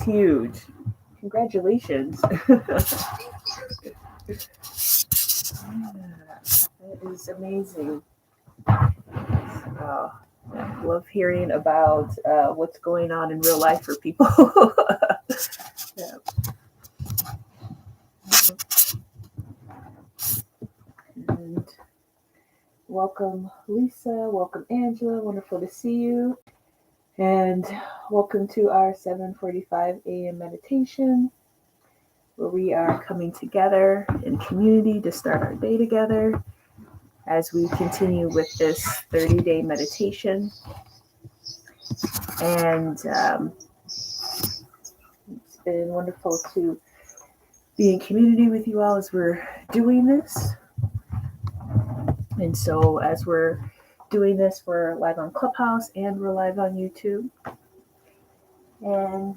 Huge. Congratulations. That is amazing. Uh, I love hearing about what's going on in real life for people. Yeah. And welcome, Lisa. Welcome, Angela. Wonderful to see you. And welcome to our 7:45 a.m. meditation, where we are coming together in community to start our day together as we continue with this 30-day meditation. And it's been wonderful to be in community with you all as we're doing this. And so as we're doing this, we're live on Clubhouse and we're live on YouTube. And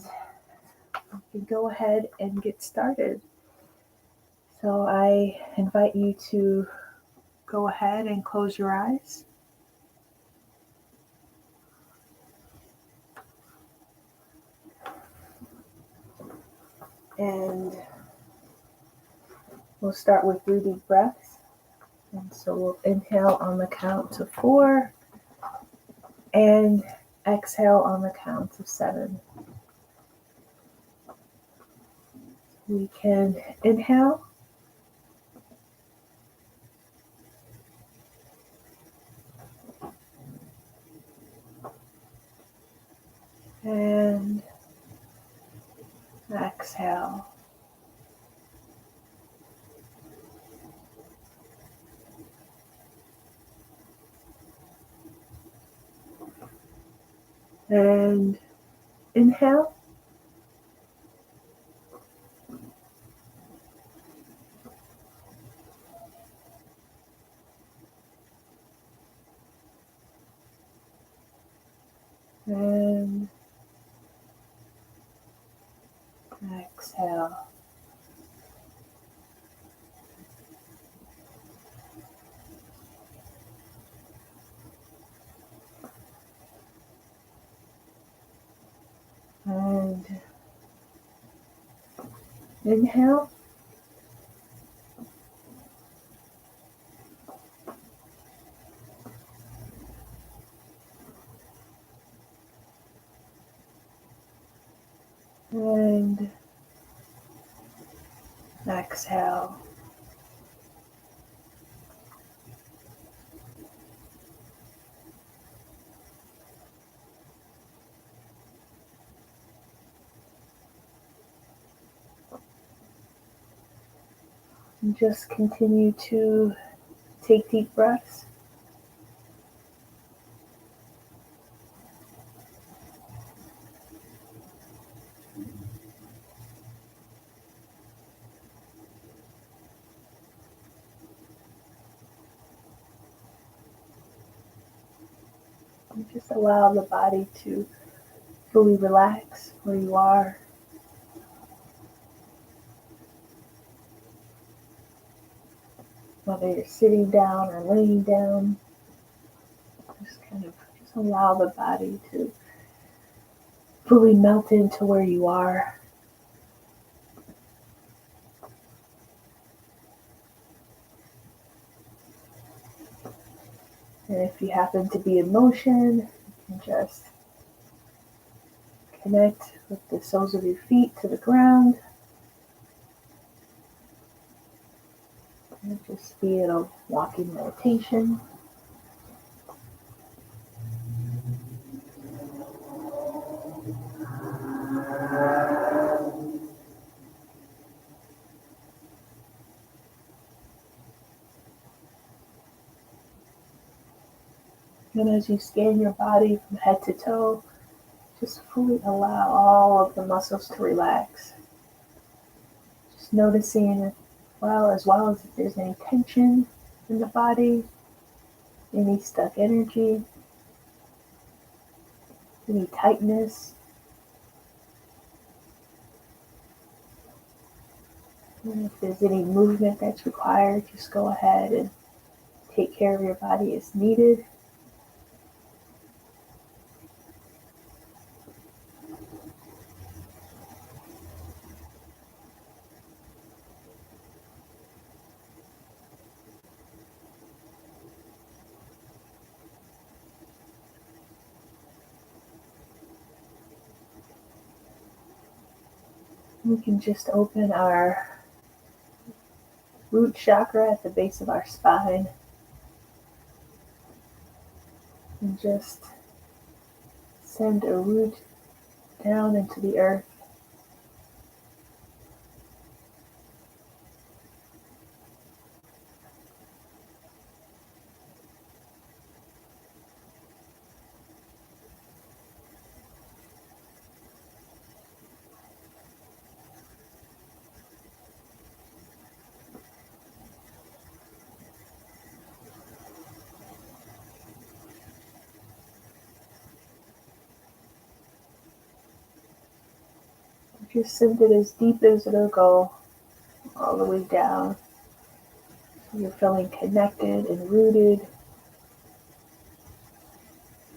we can go ahead and get started. So I invite you to go ahead and close your eyes. And we'll start with 3 deep breaths. And so we'll inhale on the count of 4 and exhale on the count of 7. We can inhale and exhale. And inhale. And exhale. And inhale. And exhale. And just continue to take deep breaths. And just allow the body to fully relax where you are. Whether you're sitting down or laying down, just allow the body to fully melt into where you are. And if you happen to be in motion, you can just connect with the soles of your feet to the ground. And just be in a walking meditation. And as you scan your body from head to toe, just fully allow all of the muscles to relax. Just noticing as well as if there's any tension in the body, any stuck energy, any tightness. And if there's any movement that's required, just go ahead and take care of your body as needed. We can just open our root chakra at the base of our spine and just send a root down into the earth. Just send it as deep as it'll go, all the way down. So you're feeling connected and rooted,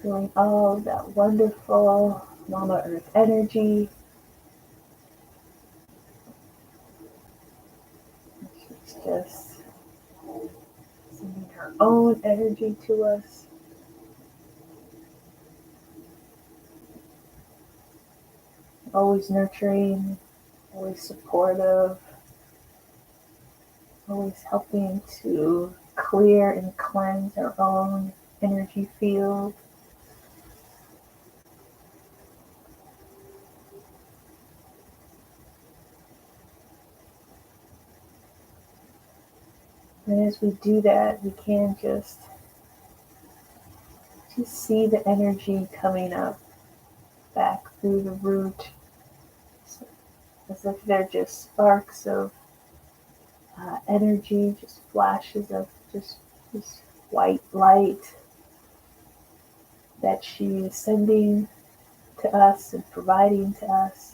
feeling all of that wonderful Mama Earth energy. She's just sending her own energy to us. Always nurturing, always supportive, always helping to clear and cleanse our own energy field. And as we do that, we can just see the energy coming up back through the root, so as if they're just sparks of energy, just flashes of just this white light that she's sending to us and providing to us.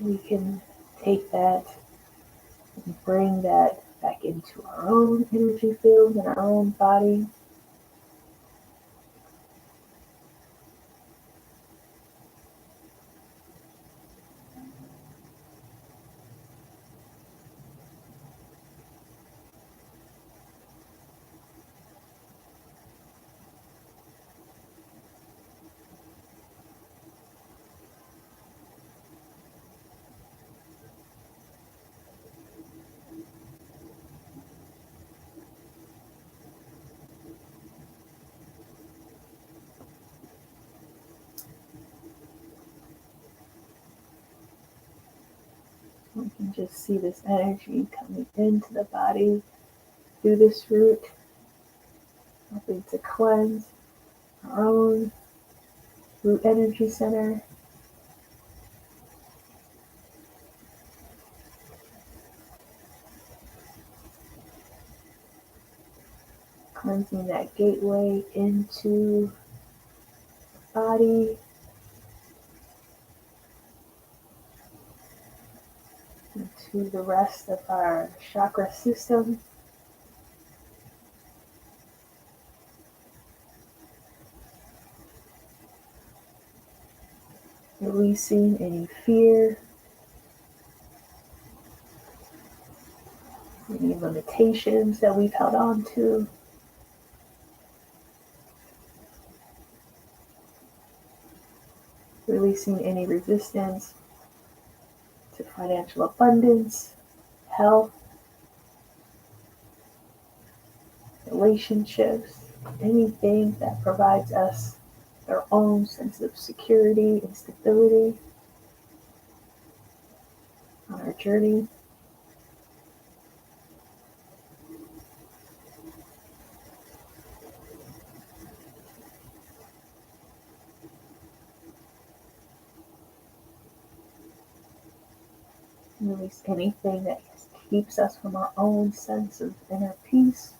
We can take that and bring that back into our own energy field and our own body. We can just see this energy coming into the body through this root, helping to cleanse our own root energy center. Cleansing that gateway into the body, into the rest of our chakra system. Releasing any fear, any limitations that we've held on to. Releasing any resistance to financial abundance, health, relationships, anything that provides us our own sense of security and stability on our journey. Release anything that keeps us from our own sense of inner peace.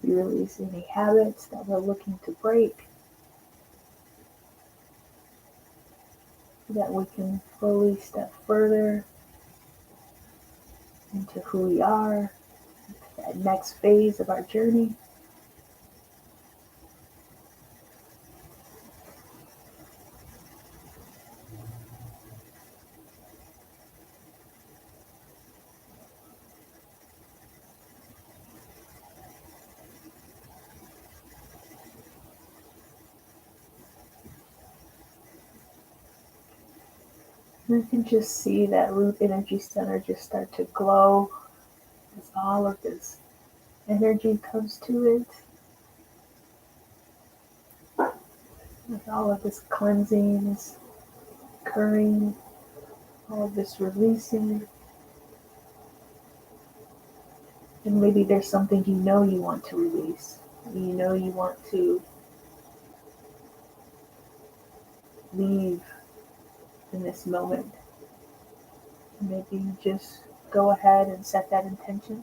We release any habits that we're looking to break, so that we can fully step further into who we are, into that next phase of our journey. You can just see that root energy center just start to glow as all of this energy comes to it, with all of this cleansing, this occurring, all of this releasing. And maybe there's something you know you want to release. You know you want to leave in this moment. Maybe you just go ahead and set that intention.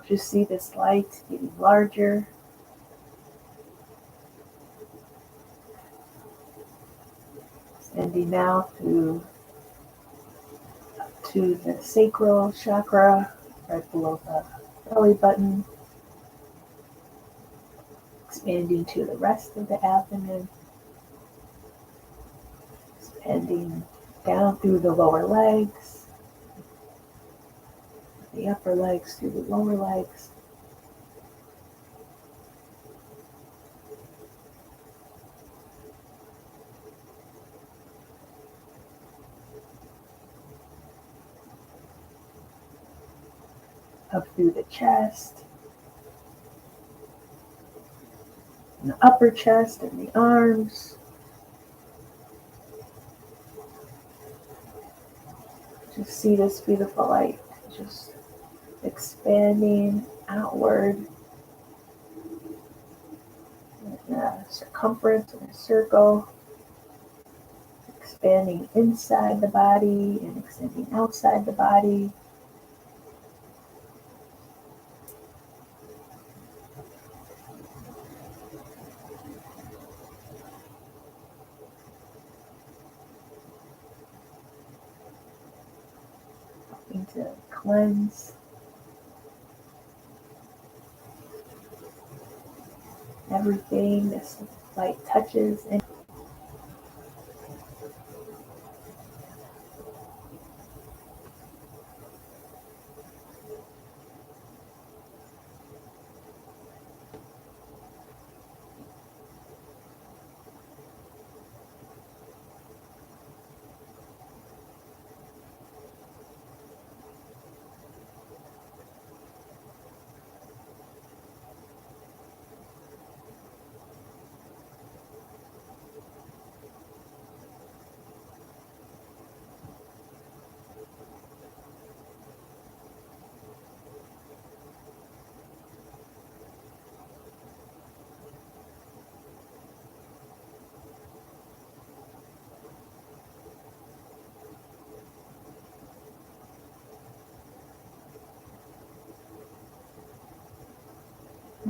Just see this light getting larger. Extending now to the sacral chakra, right below the belly button. Expanding to the rest of the abdomen. Expanding down through the lower legs. The upper legs through the lower legs. Up through the chest, and the upper chest and the arms. Just see this beautiful light just expanding outward in a circumference, in a circle, expanding inside the body and extending outside the body. Helping to cleanse everything this light touches. And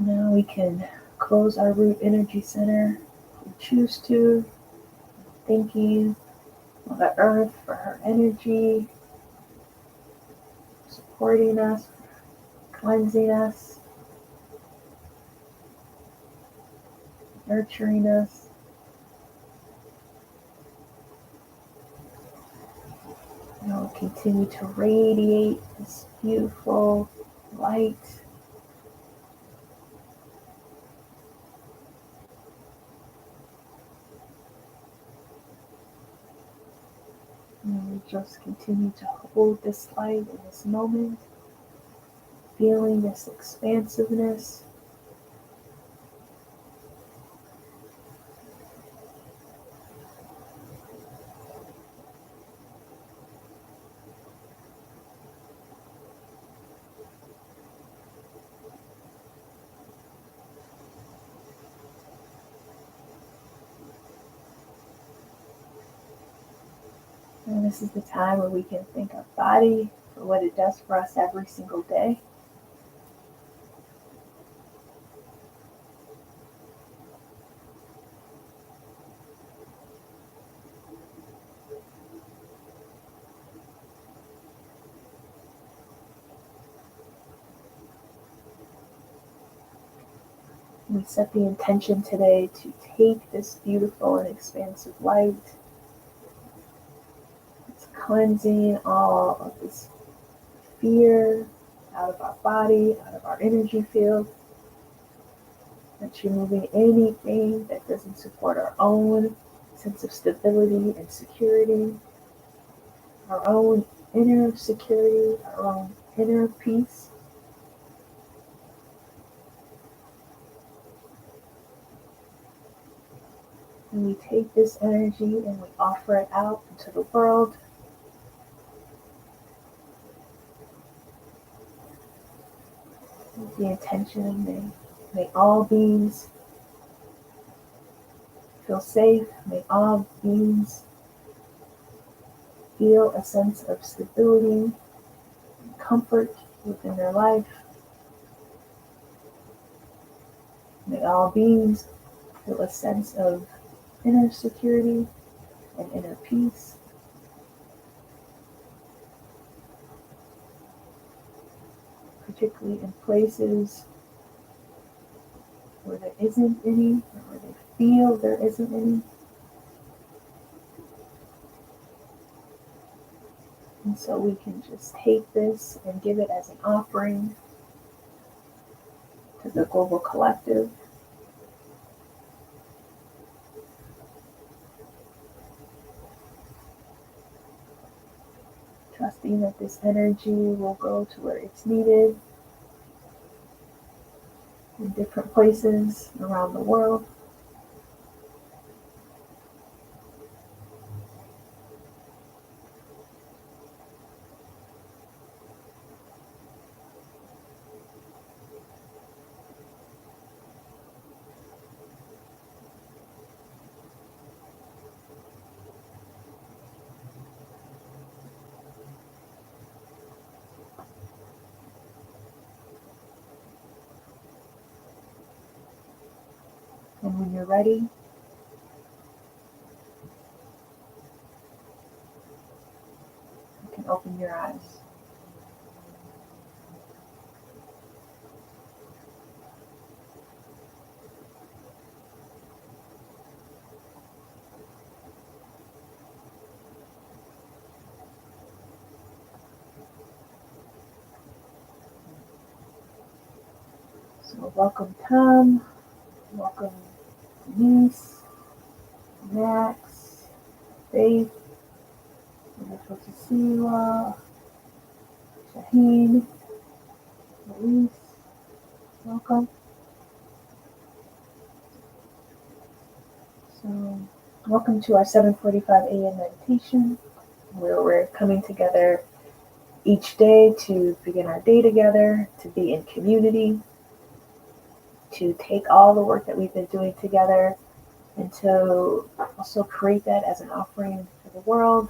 now we can close our root energy center if we choose to, thanking Mother Earth for her energy, supporting us, cleansing us, nurturing us. Now we'll continue to radiate this beautiful light. Just continue to hold this light in this moment, feeling this expansiveness. And this is the time where we can thank our body for what it does for us every single day. We set the intention today to take this beautiful and expansive light. It's cleansing all of this fear out of our body, out of our energy field. It's removing anything that doesn't support our own sense of stability and security, our own inner security, our own inner peace. And we take this energy and we offer it out into the world. With the intention, may all beings feel safe. May all beings feel a sense of stability and comfort within their life. May all beings feel a sense of inner security and inner peace. Particularly in places where there isn't any, or where they feel there isn't any. And so we can just take this and give it as an offering to the global collective. Trusting that this energy will go to where it's needed in different places around the world. And when you're ready, you can open your eyes. So welcome Tom, welcome Denise, Max, Faith, wonderful to see you all, Shaheen, Elise, welcome. So welcome to our 7:45 a.m. meditation, where we're coming together each day to begin our day together, to be in community, to take all the work that we've been doing together and to also create that as an offering for the world.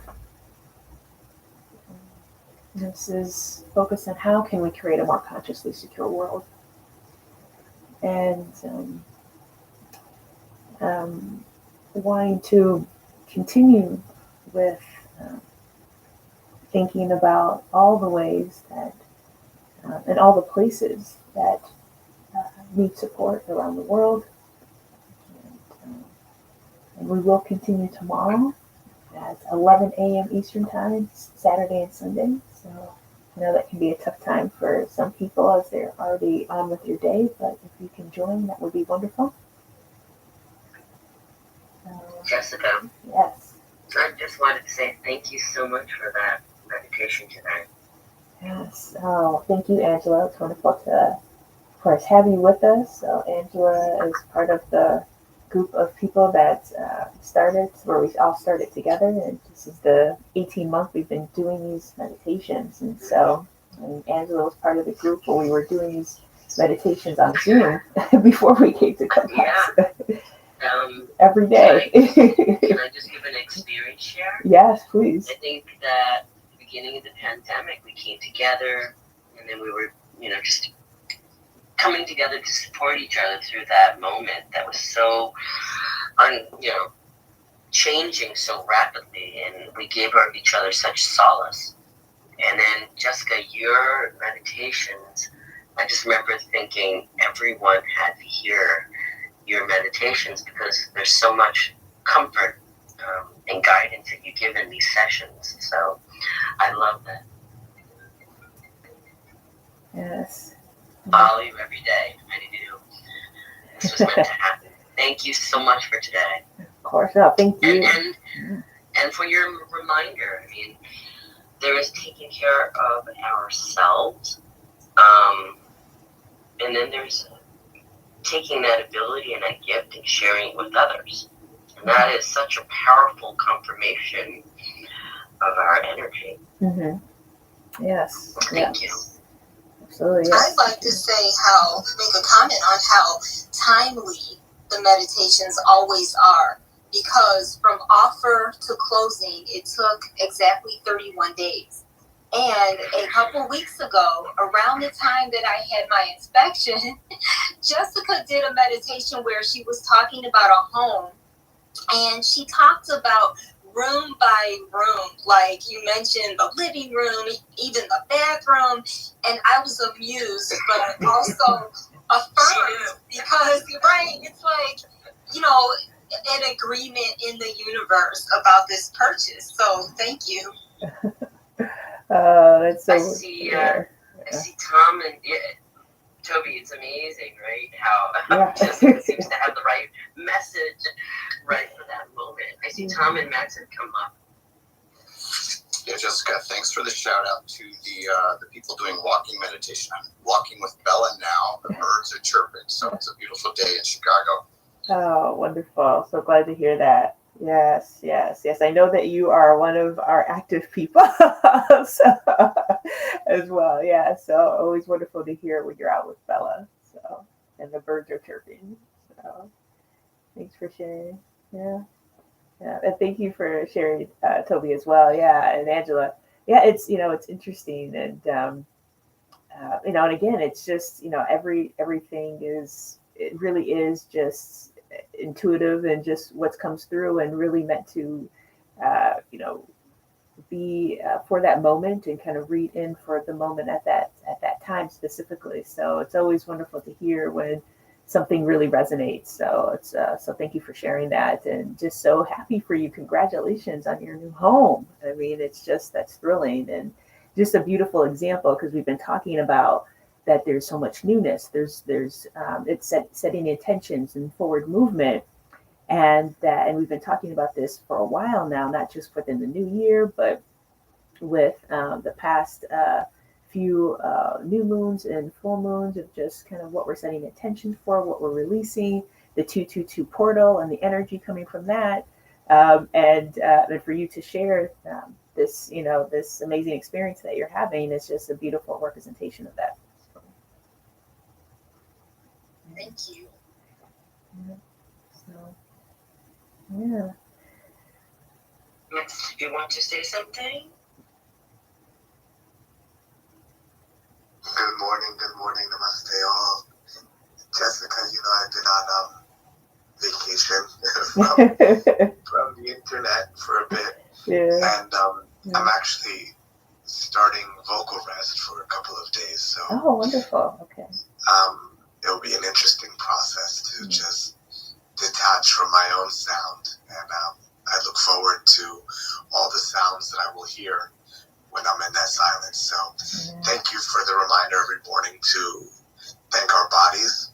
This is focused on how can we create a more consciously secure world. And wanting to continue with thinking about all the ways that and all the places that need support around the world. And we will continue tomorrow at 11 a.m. Eastern Time, Saturday and Sunday. So I know that can be a tough time for some people as they're already on with your day, but if you can join, that would be wonderful. Jessica. Yes. I just wanted to say thank you so much for that meditation today. Yes. Oh, thank you, Angela. It's wonderful to, of course, have you with us. So Angela is part of the group of people that started, where we all started together. And this is the 18-month we've been doing these meditations. And so and Angela was part of the group where we were doing these meditations on Zoom before we came to Clubhouse. Yeah. Every day. Can I just give an experience share? Yes, please. I think that at the beginning of the pandemic, we came together, and then we were, just coming together to support each other through that moment that was so, changing so rapidly, and we gave each other such solace. And then, Jessica, your meditations, I just remember thinking everyone had to hear your meditations because there's so much comfort and guidance that you give in these sessions. So I love that. Yes. Follow you every day. I do. This was meant to happen. Thank you so much for today. Of course. No, thank you. And for your reminder, I mean, there is taking care of ourselves, and then there's taking that ability and that gift and sharing it with others. And that is such a powerful confirmation of our energy. Mm-hmm. Yes. Thank you. Absolutely. Yes. I'd like to make a comment on how timely the meditations always are. Because from offer to closing, it took exactly 31 days. And a couple weeks ago, around the time that I had my inspection, Jessica did a meditation where she was talking about a home. And she talked about room by room, like you mentioned the living room, even the bathroom. And I was amused, but also affirmed because, right, it's like, an agreement in the universe about this purchase. So thank you. That's so. I see Tom and Toby. It's amazing, right? How Jessica seems to have the right message right for that moment. I see Tom and Max have come up. Yeah, Jessica, thanks for the shout out to the people doing walking meditation. I'm walking with Bella now. The birds are chirping, so it's a beautiful day in Chicago. Oh, wonderful. So glad to hear that. Yes. I know that you are one of our active people as well. Yeah. So always wonderful to hear when you're out with Bella. So, and the birds are chirping. So thanks for sharing. Yeah. And thank you for sharing, Toby, as well. Yeah. And Angela. Yeah. It's interesting. And, and again, it's just, everything it really is just intuitive and just what comes through and really meant to, be for that moment and kind of read in for the moment at that time specifically. So it's always wonderful to hear when something really resonates. So it's so thank you for sharing that, and just so happy for you. Congratulations on your new home. I mean, it's just that's thrilling and just a beautiful example because we've been talking about that there's so much newness. There's it's setting intentions and forward movement, and we've been talking about this for a while now, not just within the new year, but with the past few new moons and full moons of just kind of what we're setting intention for, what we're releasing, the 222 portal and the energy coming from that, and for you to share this, this amazing experience that you're having is just a beautiful representation of that. Thank you. Yeah. So, yeah. Max, do you want to say something? Good morning, namaste all. Jessica, I've been on vacation from the internet for a bit. Yeah. And I'm actually starting vocal rest for a couple of days. So oh, wonderful. Okay. It'll be an interesting process to just detach from my own sound. And I look forward to all the sounds that I will hear when I'm in that silence. So thank you for the reminder every morning to thank our bodies.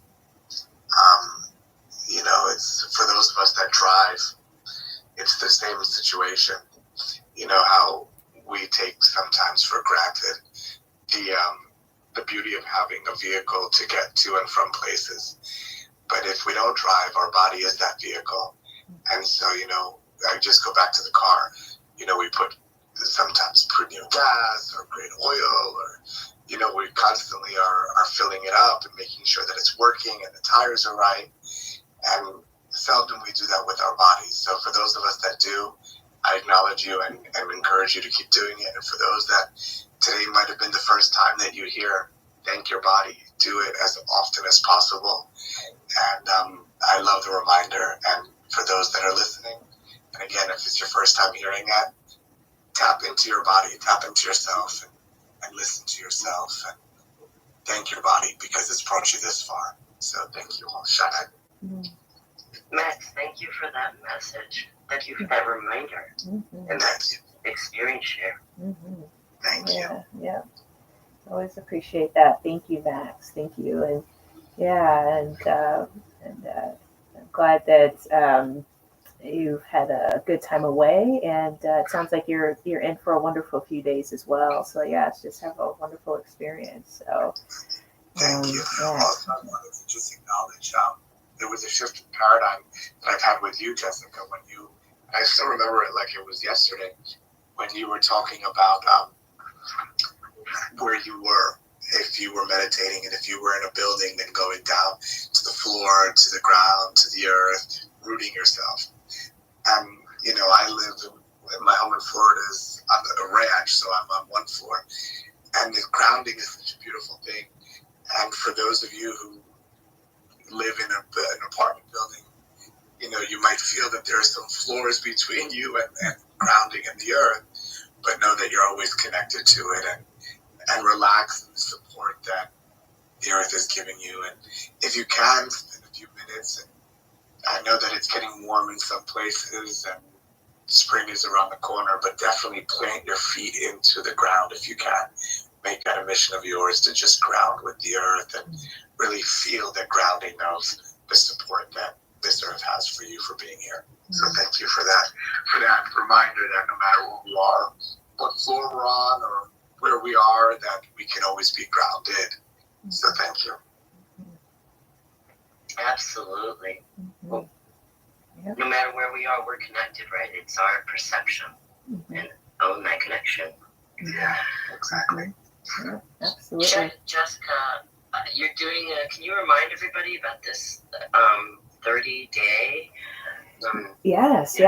It's for those of us that drive, it's the same situation. You know how we take sometimes for granted the beauty of having a vehicle to get to and from places. But if we don't drive, our body is that vehicle. And so, I just go back to the car. We put sometimes premium gas or great oil, or, we constantly are filling it up and making sure that it's working and the tires are right. And seldom we do that with our bodies. So for those of us that do, I acknowledge you and encourage you to keep doing it. And for those that today might have been the first time that you hear, thank your body. Do it as often as possible. And I love the reminder. And for those that are listening, and again, if it's your first time hearing that, tap into your body, tap into yourself, and listen to yourself, and thank your body because it's brought you this far. So thank you all. Shana. Max, thank you for that message. Thank you for that reminder and that experience share. Thank you. Yeah. Always appreciate that. Thank you, Max. Thank you. And I'm glad that you've had a good time away, and it sounds like you're in for a wonderful few days as well. So it's just have a wonderful experience. So thank you. Yeah. Also, I wanted to just acknowledge there was a shift in paradigm that I've had with you, Jessica, I still remember it like it was yesterday, when you were talking about where you were, if you were meditating, and if you were in a building, then going down to the floor, to the ground, to the earth, rooting yourself. And, I live my home in Florida is on a ranch, so I'm on one floor. And the grounding is such a beautiful thing. And for those of you who live in an apartment building, you might feel that there are some floors between you and grounding in the earth, but know that you're always connected to it, and relax and support that the earth is giving you. And if you can, spend a few minutes, and I know that it's getting warm in some places and spring is around the corner, but definitely plant your feet into the ground if you can. Make that a mission of yours to just ground with the earth and really feel that grounding knows the support that this earth has for you for being here. So thank you for that reminder that no matter where we are, what floor we're on, or where we are, that we can always be grounded. So thank you. Absolutely. Well, no matter where we are, we're connected, right? It's our perception and own that connection. Yeah, exactly. Yeah, absolutely. Jessica, you're doing can you remind everybody about this 30-day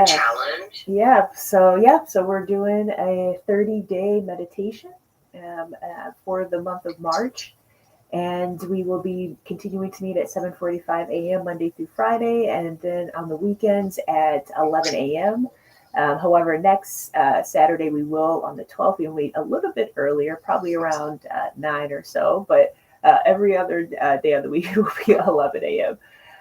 challenge? So we're doing a 30-day meditation for the month of March. And we will be continuing to meet at 7:45 a.m. Monday through Friday, and then on the weekends at 11 a.m. However, next Saturday we will, on the 12th, we'll meet a little bit earlier, probably around 9 or so, but every other day of the week will be 11 a.m.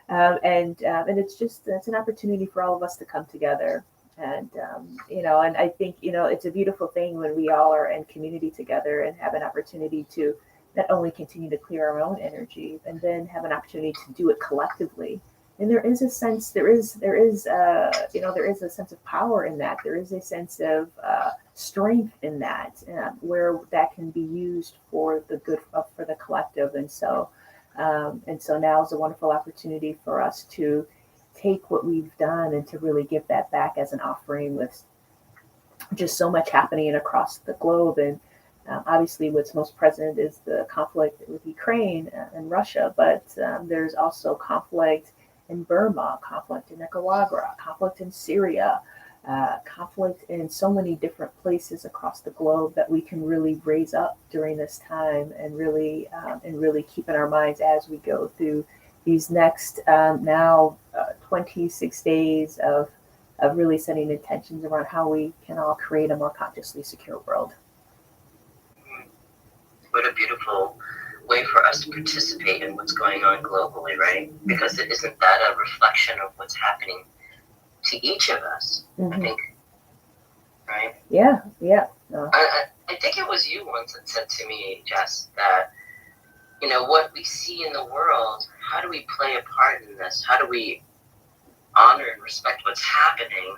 And it's an opportunity for all of us to come together. And, and I think, it's a beautiful thing when we all are in community together and have an opportunity to not only continue to clear our own energy, and then have an opportunity to do it collectively. And there is a sense of power in that. There is a sense of strength in that, where that can be used for the good for the collective. And so now is a wonderful opportunity for us to take what we've done and to really give that back as an offering, with just so much happening across the globe. And obviously, what's most present is the conflict with Ukraine and Russia, but there's also conflict in Burma, conflict in Nicaragua, conflict in Syria, conflict in so many different places across the globe that we can really raise up during this time, and really keep in our minds as we go through these next 26 days of really setting intentions around how we can all create a more consciously secure world. What a beautiful way for us to participate in what's going on globally, right? Because isn't that a reflection of what's happening to each of us? I think, right? Yeah. I think it was you once that said to me, Jess, that, what we see in the world, how do we play a part in this? How do we honor and respect what's happening?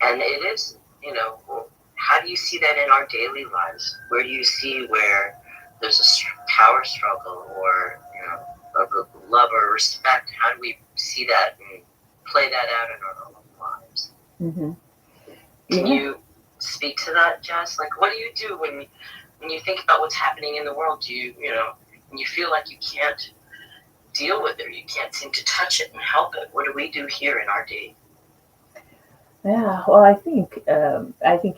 And it is, how do you see that in our daily lives? Where do you see where there's a power struggle or, of love or respect? How do we see that and play that out in our own lives? Mm-hmm. Can you speak to that, Jess? Like, what do you do when you think about what's happening in the world? Do you, when you feel like you can't deal with it or you can't seem to touch it and help it? What do we do here in our day? Yeah, well, I think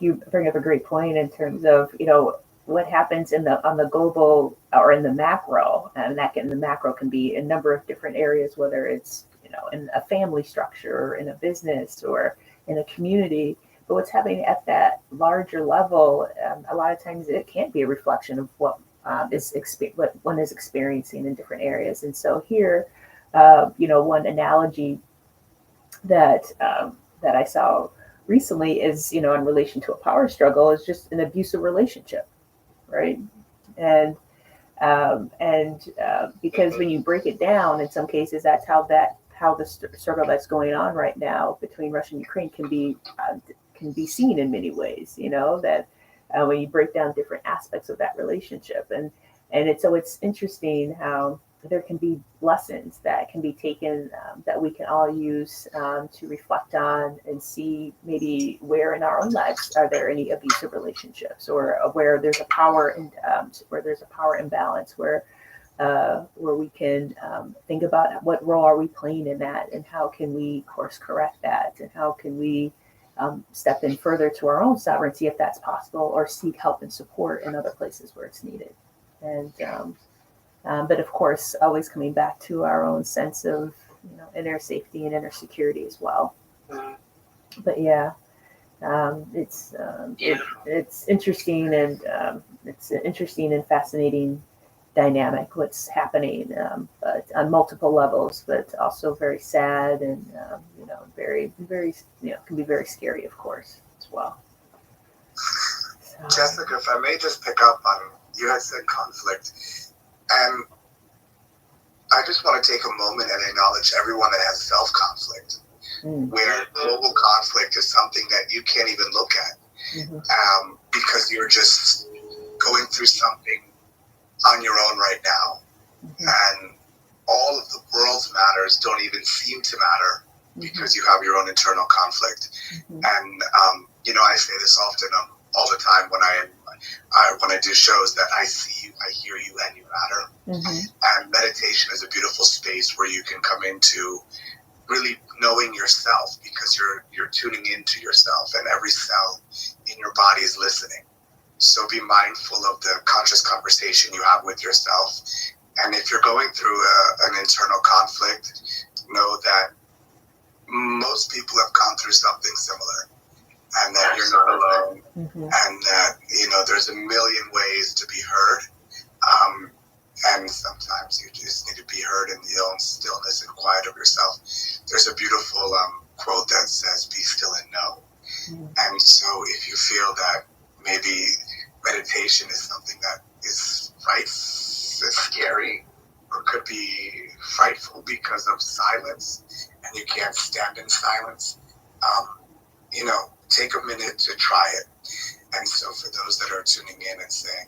you bring up a great point in terms of what happens on the global or in the macro, and that in the macro can be a number of different areas, whether it's in a family structure or in a business or in a community. But what's happening at that larger level, a lot of times it can't be a reflection of what what one is experiencing in different areas. And so here, one analogy that I saw recently is, in relation to a power struggle, is just an abusive relationship, right? And because when you break it down, in some cases, that's how the struggle that's going on right now between Russia and Ukraine can be seen in many ways. That when you break down different aspects of that relationship, and it's interesting how there can be lessons that can be taken that we can all use to reflect on and see maybe where in our own lives are there any abusive relationships, or where there's a power imbalance, where we can think about what role are we playing in that, and how can we course correct that, and how can we step in further to our own sovereignty if that's possible, or seek help and support in other places where it's needed. And but of course, always coming back to our own sense of inner safety and inner security as well. But yeah, it's interesting, and it's an interesting and fascinating dynamic what's happening, but on multiple levels, but also very sad, and very very can be very scary, of course, as well. So, Jessica, if I may just pick up on, you had said conflict, and I just want to take a moment and acknowledge everyone that has self-conflict, where global conflict is something that you can't even look at, because you're just going through something on your own right now, and all of the world's matters don't even seem to matter because you have your own internal conflict. And I say this often, all the time when I do shows, that I see you, I hear you, and you matter. And meditation is a beautiful space where you can come into really knowing yourself, because you're tuning into yourself, and every cell in your body is listening. So be mindful of the conscious conversation you have with yourself. And if you're going through an internal conflict, know that most people have gone through something similar, and that you're not alone, and that there's a million ways to be heard, and sometimes you just need to be heard in the own stillness and quiet of yourself. There's a beautiful quote that says, "Be still and know." And so if you feel that maybe meditation is something that is scary, or could be frightful because of silence, and you can't stand in silence, take a minute to try it. And so for those that are tuning in and saying,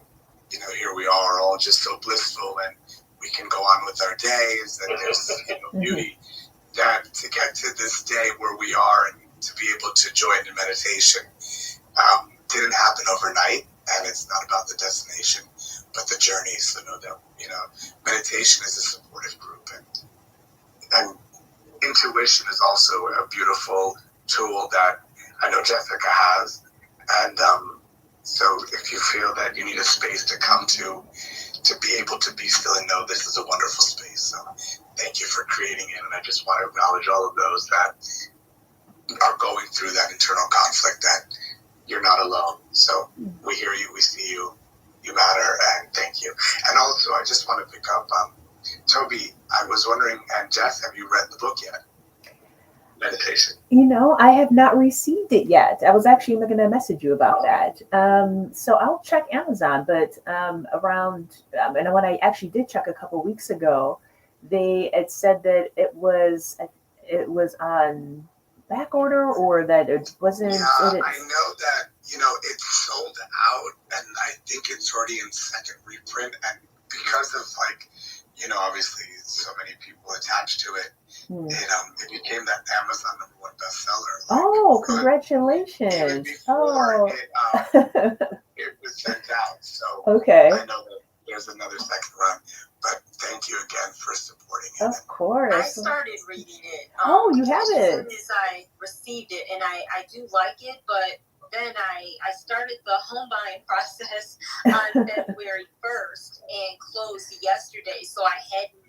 here we are all just so blissful, and we can go on with our days, and there's beauty, that to get to this day where we are and to be able to join in meditation didn't happen overnight, and it's not about the destination but the journey. So know that meditation is a supportive group, and intuition is also a beautiful tool that I know Jessica has. And so if you feel that you need a space to come to be able to be still and know, this is a wonderful space. So thank you for creating it. And I just want to acknowledge all of those that are going through that internal conflict, that you're not alone. So we hear you, we see you, you matter, and thank you. And also, I just want to pick up, Toby, I was wondering, and Jess, have you read the book yet? Meditation. I have not received it yet. I was actually going to message you about that. So I'll check Amazon, but and when I actually did check a couple weeks ago, it said that it was on back order or that it wasn't? Yeah, I know that, it's sold out, and I think it's already in second reprint. And because of, obviously so many people attached to it, it became that Amazon #1 bestseller. Oh, congratulations. Even before it was sent out. So okay. I know that there's another second run. But thank you again for supporting it. Of course. I started reading it. You have it. As soon as I received it, and I do like it, but then I started the home buying process on February 1st and closed yesterday. So I hadn't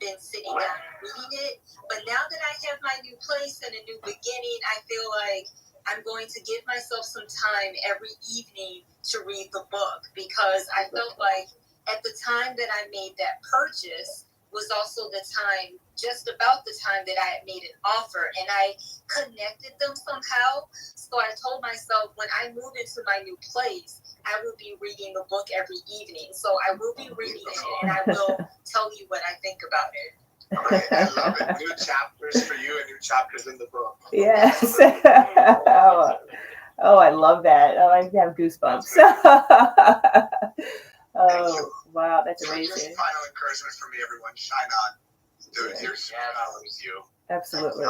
been sitting down reading it. But now that I have my new place and a new beginning, I feel like I'm going to give myself some time every evening to read the book, because I felt like at the time that I made that purchase was also the time, just about the time that I had made an offer, and I connected them somehow. So I told myself, when I move into my new place, I will be reading the book every evening. So I will be reading it, and I will tell you what I think about it. Okay, I love it. New chapters for you and new chapters in the book. Yes. Oh, I love that. Oh, I have goosebumps. Oh, wow, that's amazing. Just final encouragement for me, everyone. Shine on. Do it. Your superpower is you. Absolutely.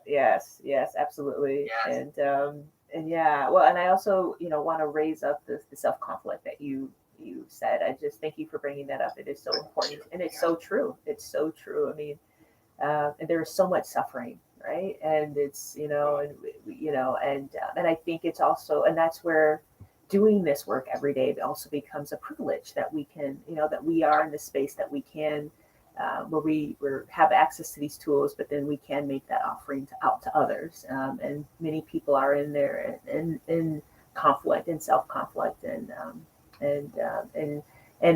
Yes, absolutely. Yeah. And yeah, well, and I also, want to raise up the self-conflict that you said. I just thank you for bringing that up. It is so important, and it's so true. It's so true. I mean, and there is so much suffering, right? And it's, and I think it's also, and that's where doing this work every day also becomes a privilege that we can, that we are in the space that we can, where we have access to these tools, but then we can make that offering out to others. And many people are in there in conflict and self-conflict and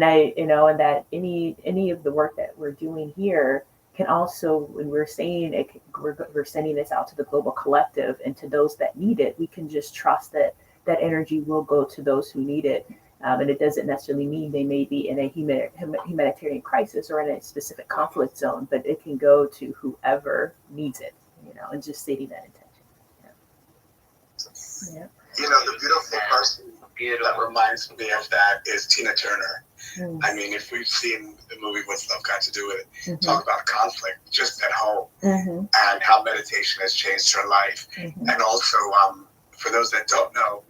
I, and that any of the work that we're doing here can also, when we're saying it, we're sending this out to the global collective and to those that need it, we can just trust that energy will go to those who need it. And it doesn't necessarily mean they may be in a humanitarian crisis or in a specific conflict zone, but it can go to whoever needs it, and just stating that intention. Yeah. The beautiful person that reminds me of that is Tina Turner. I mean, if we've seen the movie What's Love Got to Do with It, talk about conflict just at home and how meditation has changed her life. And also, for those that don't know,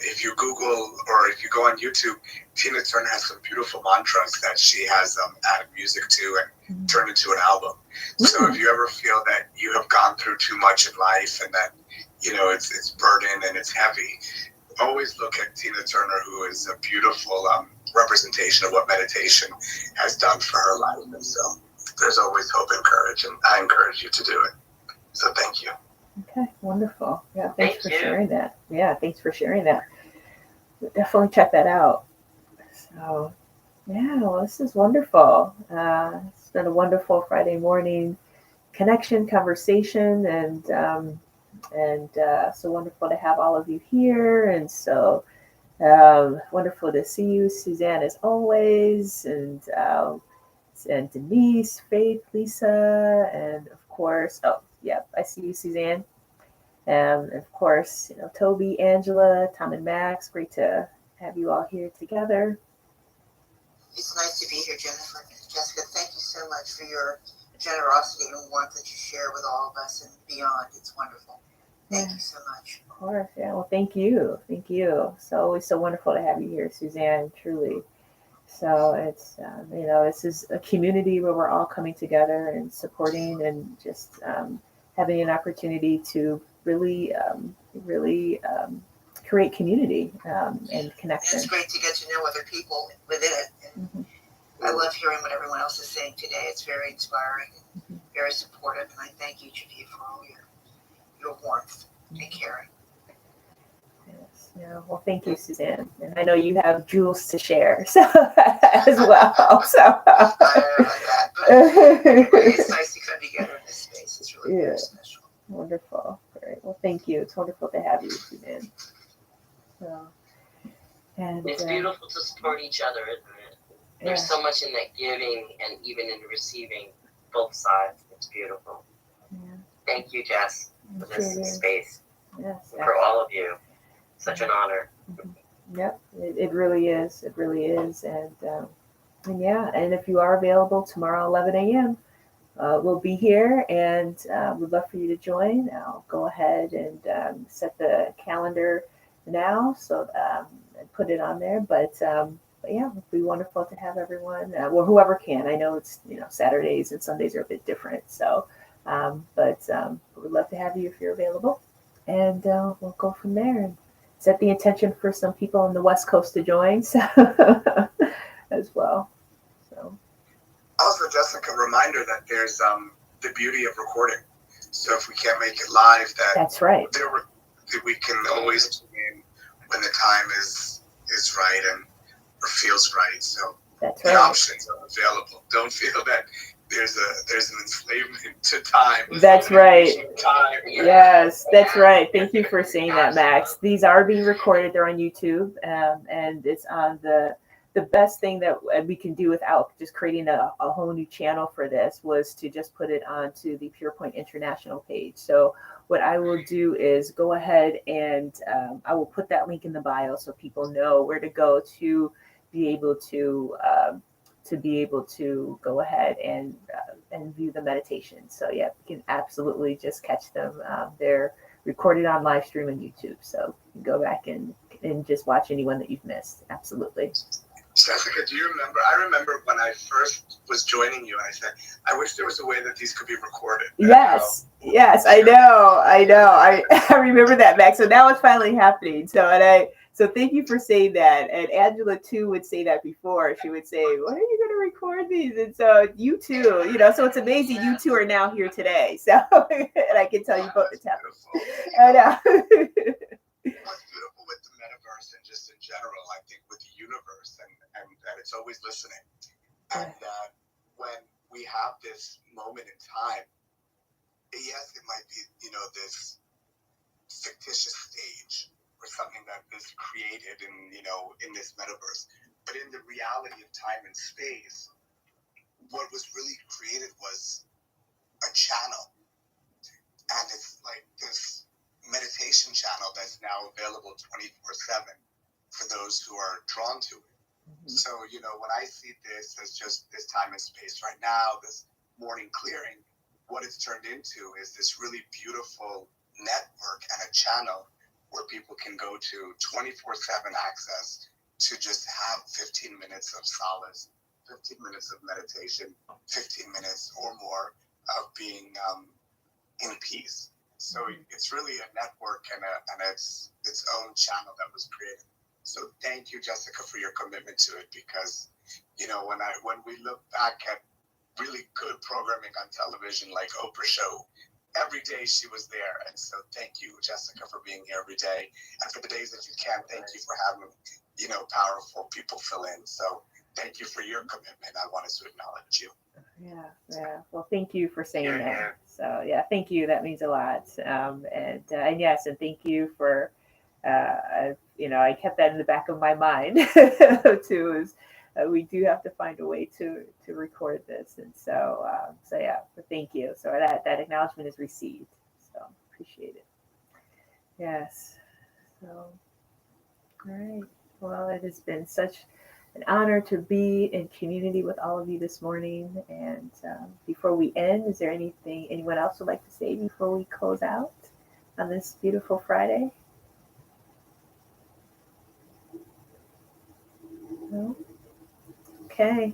if you Google or if you go on YouTube, Tina Turner has some beautiful mantras that she has added music to and turned into an album. So if you ever feel that you have gone through too much in life and that, it's burden and it's heavy, always look at Tina Turner, who is a beautiful representation of what meditation has done for her life. And so there's always hope and courage, and I encourage you to do it. So thank you. Okay, wonderful. Yeah, thanks for sharing that. Yeah, thanks for sharing that. Definitely check that out. So, yeah, well, this is wonderful. It's been a wonderful Friday morning connection, conversation, and so wonderful to have all of you here. And so wonderful to see you, Suzanne, as always, and Denise, Faith, Lisa, and of course, I see you, Suzanne. And of course, Toby, Angela, Tom, and Max. Great to have you all here together. It's nice to be here, Jennifer. Jessica, thank you so much for your generosity and warmth that you share with all of us and beyond. It's wonderful. Thank you so much. Of course. Yeah. Well, thank you. Thank you. So always so wonderful to have you here, Suzanne, truly. So it's, this is a community where we're all coming together and supporting and just having an opportunity to really create community and connection. And it's great to get to know other people within it. And I love hearing what everyone else is saying today. It's very inspiring and very supportive. And I thank each of you for all your warmth and caring. Yes. Yeah. Well, thank you, Suzanne. And I know you have jewels to share as well. So it's nice to come together in this space. It's really very special. Wonderful. Great. Well, thank you. It's wonderful to have you, Suzanne. So, and it's beautiful to support each other, isn't it? There's so much in that giving and even in the receiving, both sides. It's beautiful. Yeah. thank you, Jess, for this space. Yes. For all of you. Such an honor. Yep, it really is. It really is. And yeah, and if you are available tomorrow, 11 a.m., we'll be here, and we'd love for you to join. I'll go ahead and set the calendar now, so and put it on there. But yeah, it'd be wonderful to have everyone. Well, whoever can. I know it's Saturdays and Sundays are a bit different, so but we'd love to have you if you're available, and we'll go from there and set the intention for some people on the West Coast to join, so as well. So. Also, Jessica, reminder that there's the beauty of recording. So if we can't make it live, That's right. We can always tune in when the time is right and or feels right. So That's the right. options are available. Don't feel that there's an enslavement to time. That's right. Time. Yes, that's right. Thank you for saying that, Max. These are being recorded. They're on YouTube, and it's on the best thing that we can do without just creating a whole new channel for this was to just put it onto the PurePoint International page. So what I will do is go ahead and I will put that link in the bio so people know where to go to be able to go ahead and view the meditation. So yeah, you can absolutely just catch them. They're recorded on live stream on YouTube, so you can go back and just watch anyone that you've missed. Absolutely. Jessica, do you remember? I remember when I first was joining you, and I said, I wish there was a way that these could be recorded. Yes, I know. I remember that, Max. So now it's finally happening. So thank you for saying that. And Angela too would say that before. She would say, "When are you going to record these?" And so you too, so it's amazing you two are now here today. So and I can tell you both it's happening. I know. What's beautiful with the metaverse and just in general, I think with the universe and it's always listening. And when we have this moment in time, yes, it might be, this fictitious stage or something that is created in this metaverse. But in the reality of time and space, what was really created was a channel. And it's like this meditation channel that's now available 24/7 for those who are drawn to it. Mm-hmm. So, when I see this as just this time and space right now, this morning clearing, what it's turned into is this really beautiful network and a channel where people can go to 24/7 access to just have 15 minutes of solace, 15 minutes of meditation, 15 minutes or more of being in peace. So it's really a network and its own channel that was created. So thank you, Jessica, for your commitment to it, because when we look back at really good programming on television like Oprah Show, every day she was there. And so thank you, Jessica, for being here every day. And for the days that you can, thank you for having powerful people fill in. So thank you for your commitment. I wanted to acknowledge you. Yeah. Well, thank you for saying that. So yeah, thank you. That means a lot. And yes, and thank you for, I kept that in the back of my mind too. Is we do have to find a way to record this, and so yeah. But thank you. So that acknowledgement is received. So appreciate it. Yes. So all right. Well, it has been such an honor to be in community with all of you this morning. And before we end, is there anything anyone else would like to say before we close out on this beautiful Friday? No? Okay.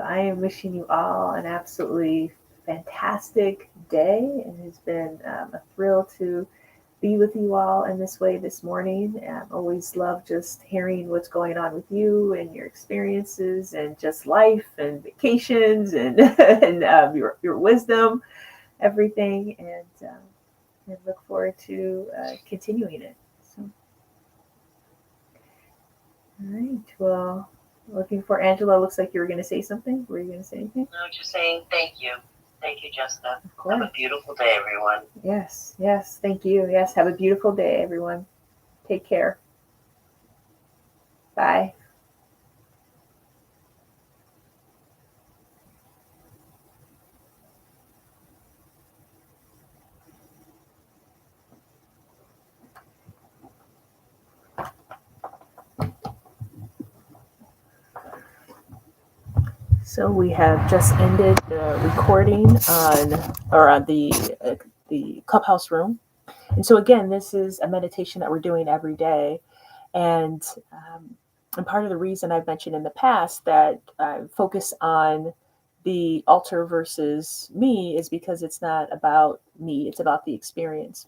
I am wishing you all an absolutely fantastic day. It has been a thrill to be with you all in this way this morning. Always love just hearing what's going on with you and your experiences and just life and vacations and your wisdom, everything, and look forward to continuing it. So, all right. Well, looking for Angela. Looks like you were going to say something. Were you going to say anything? No, just saying thank you. Thank you, Jessica. Of course. Have a beautiful day, everyone. Yes. Thank you. Yes. Have a beautiful day, everyone. Take care. Bye. So we have just ended the recording on the Clubhouse room. And so again, this is a meditation that we're doing every day. And part of the reason I've mentioned in the past that I focus on the altar versus me is because it's not about me, it's about the experience.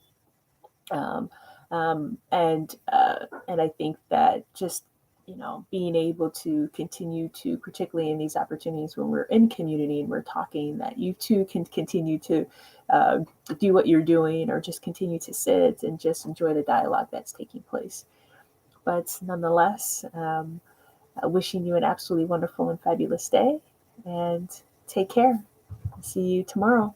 And I think that just being able to continue to, particularly in these opportunities when we're in community and we're talking, that you too can continue to do what you're doing, or just continue to sit and just enjoy the dialogue that's taking place. But nonetheless, wishing you an absolutely wonderful and fabulous day, and take care. See you tomorrow.